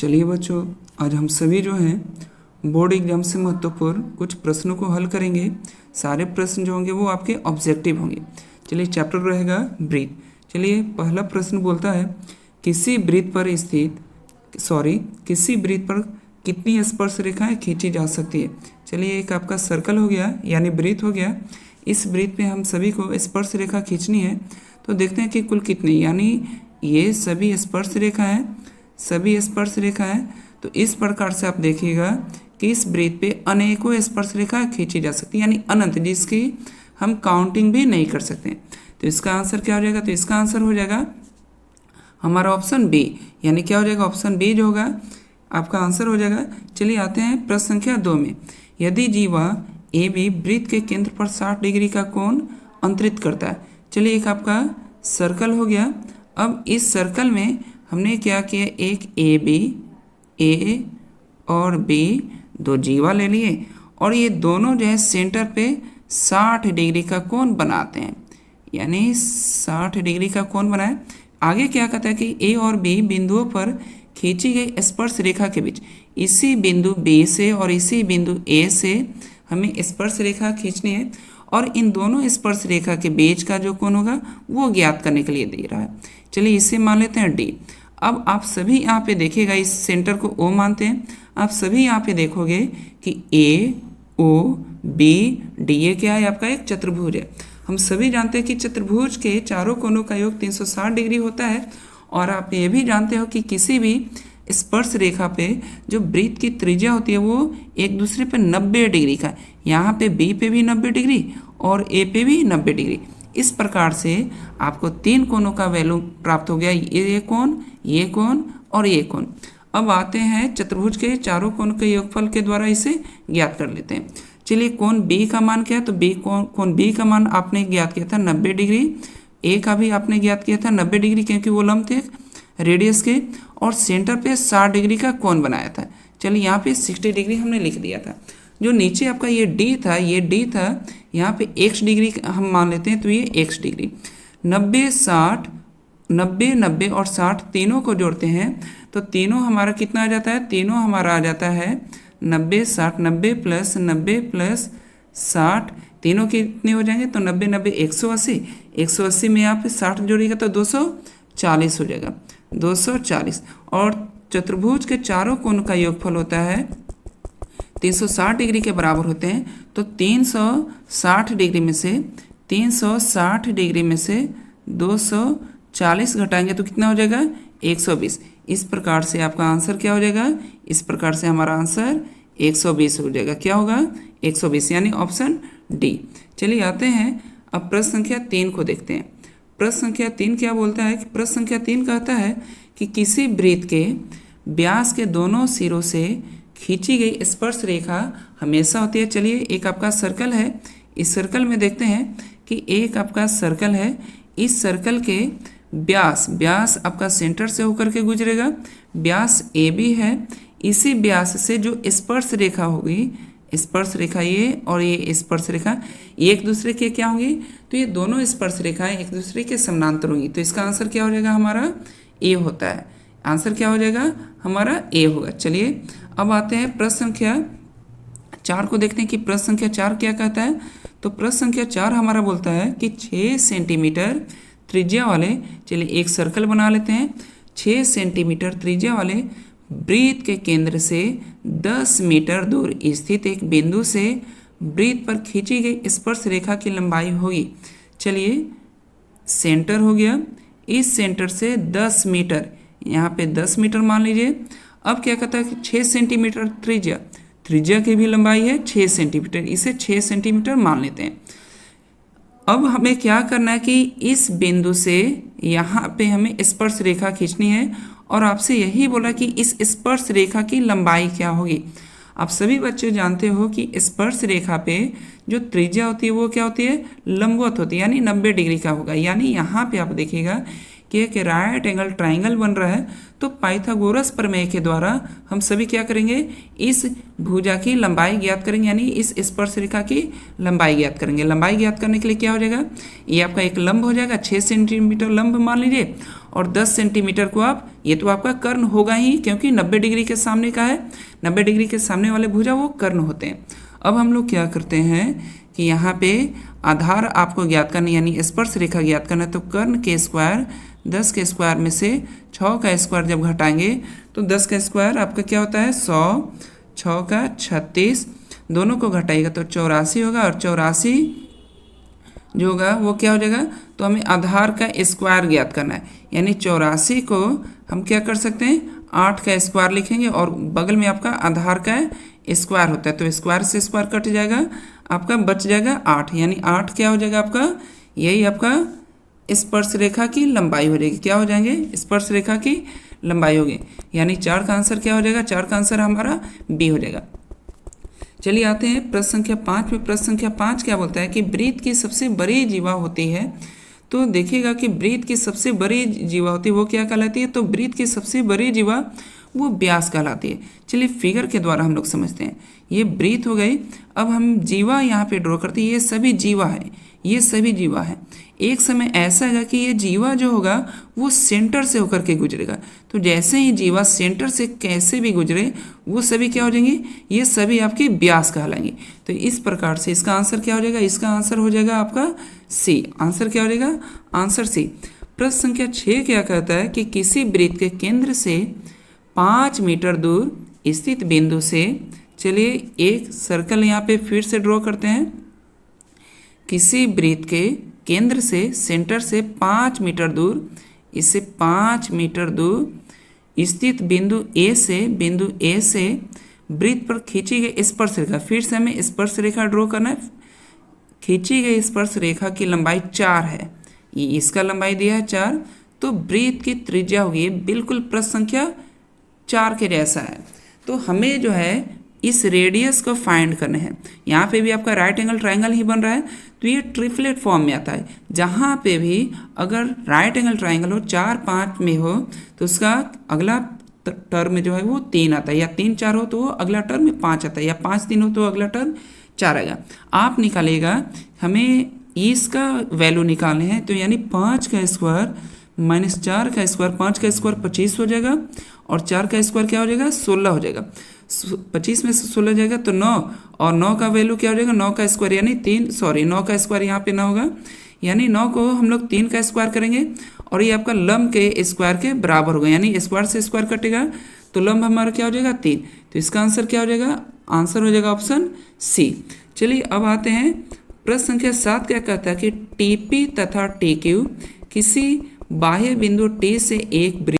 चलिए बच्चों, आज हम सभी जो हैं बोर्ड एग्जाम से महत्वपूर्ण कुछ प्रश्नों को हल करेंगे। सारे प्रश्न जो होंगे वो आपके ऑब्जेक्टिव होंगे। चलिए, चैप्टर रहेगा ब्रीथ। चलिए, पहला प्रश्न बोलता है किसी वृत्त पर कितनी स्पर्श रेखाएं खींची जा सकती है। चलिए, एक आपका सर्कल हो गया यानी वृत्त हो गया। इस वृत्त पे हम सभी को स्पर्श रेखा खींचनी है, तो देखते हैं कि कुल कितनी, यानी ये सभी स्पर्श रेखा है। तो इस प्रकार से आप देखिएगा कि इस वृत्त पे अनेकों स्पर्श रेखा खींची जा सकती है, यानी अनंत, जिसकी हम काउंटिंग भी नहीं कर सकते। तो इसका आंसर क्या हो जाएगा? तो इसका आंसर हो जाएगा हमारा ऑप्शन बी, यानी क्या हो जाएगा? ऑप्शन बी जो होगा आपका आंसर हो जाएगा। चलिए आते हैं प्रश्न संख्या 2 में। यदि जीवा ए बी वृत्त के केंद्र पर 60 डिग्री का कोण अंतरित करता है। चलिए, एक आपका सर्कल हो गया। अब इस सर्कल में हमने क्या किया, एक ए और बी दो जीवा ले लिए और ये दोनों जो है सेंटर पे 60 डिग्री का कोण बनाते हैं, यानी 60 डिग्री का कोण बनाए। आगे क्या कहता है कि ए और बी बिंदुओं पर खींची गई स्पर्श रेखा के बीच इसी बिंदु बी से और इसी बिंदु ए से हमें स्पर्श रेखा खींचनी है, और इन दोनों स्पर्श रेखा के बीच का जो कोण होगा वो ज्ञात करने के लिए दे रहा है। चलिए, इसे मान लेते हैं डी। अब आप सभी यहाँ पे देखिएगा, इस सेंटर को ओ मानते हैं। आप सभी यहाँ पे देखोगे कि ए ओ बी डी, ये क्या है? आपका एक चतुर्भुज है। हम सभी जानते हैं कि चतुर्भुज के चारों कोणों का योग 360 डिग्री होता है। और आप ये भी जानते हो कि किसी भी स्पर्श रेखा पे जो वृत्त की त्रिज्या होती है वो एक दूसरे पे 90 डिग्री का, यहाँ पे बी पे भी 90 डिग्री और ए पे भी 90 डिग्री। इस प्रकार से आपको 3 कोणों का वैल्यू प्राप्त हो गया, ये कोण और ये कोण। अब आते हैं चतुर्भुज के चारों कोण के योगफल के द्वारा इसे ज्ञात कर लेते हैं। चलिए, कोण बी का मान क्या है? तो कोण बी का मान आपने ज्ञात किया था 90 डिग्री। ए का भी आपने ज्ञात किया था 90 डिग्री, क्योंकि वो लंब थे रेडियस के, और सेंटर पे 60 डिग्री का कोण बनाया था। चलिए, यहाँ पे 60 डिग्री हमने लिख दिया था। जो नीचे आपका ये डी था, यहाँ पे x डिग्री हम मान लेते हैं, तो ये x डिग्री। 90 और 60 तीनों को जोड़ते हैं तो तीनों हमारा कितना आ जाता है? तीनों हमारा आ जाता है 90 60, 90 प्लस 60, तीनों कितने हो जाएंगे? तो 90 180 में यहाँ पे 60 जोड़िएगा तो 240 हो जाएगा, 240। और चतुर्भुज के चारों कोण का योगफल होता है 360 डिग्री के बराबर होते हैं। तो 360 डिग्री में से 240 घटाएंगे तो कितना हो जाएगा? 120। इस प्रकार से आपका आंसर क्या हो जाएगा? इस प्रकार से हमारा आंसर 120 हो जाएगा। क्या होगा? 120, यानी ऑप्शन डी। चलिए आते हैं अब प्रश्न संख्या 3 को देखते हैं। प्रश्न संख्या 3 क्या बोलता है? प्रश्न संख्या 3 कहता है कि किसी वृत्त के व्यास के दोनों सिरों से खींची गई स्पर्श रेखा हमेशा होती है। चलिए, एक आपका सर्कल है। इस सर्कल में देखते हैं कि एक आपका सर्कल है। इस सर्कल के व्यास आपका सेंटर से होकर के गुजरेगा। व्यास ए बी है। इसी व्यास से जो स्पर्श रेखा होगी, स्पर्श रेखा ये और ये स्पर्श रेखा, ये एक दूसरे के क्या होंगी? तो ये दोनों स्पर्श रेखाएं एक दूसरे के समानांतर होंगी। तो इसका आंसर क्या हो जाएगा? हमारा ए होता है। आंसर क्या हो जाएगा? हमारा ए होगा। चलिए, अब आते हैं प्रश्न संख्या 4 को देखते हैं कि प्रश्न संख्या 4 क्या कहता है। तो प्रश्न संख्या 4 हमारा बोलता है कि 6 सेंटीमीटर त्रिज्या वाले, चलिए एक सर्कल बना लेते हैं। 6 सेंटीमीटर त्रिज्या वाले वृत्त के केंद्र से 10 मीटर दूर स्थित एक बिंदु से वृत्त पर खींची गई स्पर्श रेखा की लंबाई होगी। चलिए, सेंटर हो गया। इस सेंटर से 10 मीटर, यहाँ पे 10 मीटर मान लीजिए। अब क्या कहता है कि 6 सेंटीमीटर त्रिज्या की भी लंबाई है 6 सेंटीमीटर, इसे 6 सेंटीमीटर मान लेते हैं। अब हमें क्या करना है कि इस बिंदु से यहाँ पे हमें स्पर्श रेखा खींचनी है, और आपसे यही बोला कि इस स्पर्श रेखा की लंबाई क्या होगी। आप सभी बच्चे जानते हो कि स्पर्श रेखा पे जो त्रिज्या होती है वो क्या होती है? लंबवत होती है, यानी 90 डिग्री का होगा। यानी यहाँ पे आप देखिएगा कि एक राइट एंगल ट्राइंगल बन रहा है, तो पाइथागोरस प्रमेय के द्वारा हम सभी क्या करेंगे, इस भुजा की लंबाई ज्ञात करेंगे, यानी इस स्पर्श रेखा की लंबाई ज्ञात करेंगे। लंबाई ज्ञात करने के लिए क्या हो जाएगा, ये आपका एक लंब हो जाएगा, 6 सेंटीमीटर लंब मान लीजिए, और 10 सेंटीमीटर को आप, ये तो आपका कर्ण होगा ही, क्योंकि 90 डिग्री के सामने का है, 90 डिग्री के सामने वाले भुजा वो कर्ण होते हैं। अब हम लोग क्या करते हैं कि यहाँ पे आधार आपको ज्ञात करना, यानी स्पर्श रेखा ज्ञात करना है, तो कर्ण के स्क्वायर 10 के स्क्वायर में से 6 का स्क्वायर जब घटाएंगे तो 10 का स्क्वायर आपका क्या होता है 100, 6 का 36, दोनों को घटाएगा तो 84 होगा, और 84 जो होगा वो क्या हो जाएगा, तो हमें आधार का स्क्वायर ज्ञात करना है, यानी 84 को हम क्या कर सकते हैं 8 का स्क्वायर लिखेंगे, और बगल में आपका आधार का स्क्वायर होता है, तो स्क्वायर से स्क्वायर कट जाएगा, आपका बच जाएगा 8, यानी 8 क्या हो जाएगा आपका, यही आपका स्पर्श रेखा की लंबाई हो जाएगी। क्या हो जाएंगे, स्पर्श रेखा की लंबाई होगी, यानी 4 का आंसर क्या हो जाएगा, 4 का आंसर हमारा बी हो जाएगा। चलिए आते हैं प्रश्न संख्या 5 में। प्रश्न संख्या 5 क्या बोलता है कि वृत्त की सबसे बड़ी जीवा होती है, तो देखिएगा कि वृत्त की सबसे बड़ी जीवा होती है वो क्या कहलाती है, तो वृत्त की सबसे बड़ी जीवा वो व्यास कहलाती है। चलिए फिगर के द्वारा हम लोग समझते हैं, ये वृत्त हो गई, अब हम जीवा यहाँ पे ड्रॉ करते हैं, ये सभी जीवा है, ये सभी जीवा है। एक समय ऐसा है कि ये जीवा जो होगा वो सेंटर से होकर के गुजरेगा, तो जैसे ही जीवा सेंटर से कैसे भी गुजरे वो सभी क्या हो जाएंगे, ये सभी आपके व्यास कहलाएंगे। तो इस प्रकार से इसका आंसर क्या हो जाएगा, इसका आंसर हो जाएगा आपका सी। आंसर क्या हो जाएगा, आंसर सी। प्रश्न संख्या 6 क्या कहता है कि किसी वृत्त के केंद्र से 5 मीटर दूर स्थित बिंदु से, चलिए एक सर्कल यहाँ पे फिर से ड्रॉ करते हैं, किसी वृत्त के केंद्र से, सेंटर से 5 मीटर दूर, इससे 5 मीटर दूर स्थित बिंदु ए से वृत्त पर खींची गई स्पर्श रेखा, फिर से हमें स्पर्श रेखा ड्रॉ करना है। खींची गई स्पर्श रेखा की लंबाई 4 है, ये इसका लंबाई दिया है 4, तो वृत्त की त्रिज्या होगी बिल्कुल प्रश्न संख्या 4 के जैसा है। तो हमें जो है इस रेडियस को फाइंड करना है। यहाँ पे भी आपका राइट एंगल ट्राइंगल ही बन रहा है, तो ये ट्रिपलेट फॉर्म में आता है, जहाँ पे भी अगर राइट एंगल ट्राइंगल हो 4, 5 में हो तो उसका अगला टर्म जो है वो 3 आता है, या 3, 4 हो तो वो अगला टर्म 5 आता है, या 5, 3 हो तो अगला टर्म 4 आएगा। आप निकालेगा, हमें इसका वैल्यू निकालने हैं, तो यानी 5 का स्क्वायर माइनस 4 का स्क्वायर, 5 का स्क्वायर 25 हो जाएगा, और 4 का स्क्वायर क्या हो जाएगा 16 हो जाएगा, 25 में से 16 जाएगा तो 9, और 9 का वैल्यू क्या हो जाएगा 9 का स्क्वायर, यानी 9 का स्क्वायर यहाँ पे 9 होगा, यानी 9 को हम लोग 3 का स्क्वायर करेंगे, और ये आपका लंब के स्क्वायर के बराबर होगा, यानी स्क्वायर से स्क्वायर कटेगा तो लंब हमारा क्या हो जाएगा 3, तो इसका आंसर क्या हो जाएगा, आंसर हो जाएगा ऑप्शन सी। चलिए अब आते हैं प्रश्न संख्या 7 क्या कहता है कि टीपी तथा टीक्यू किसी बाह्य बिंदु टी से एक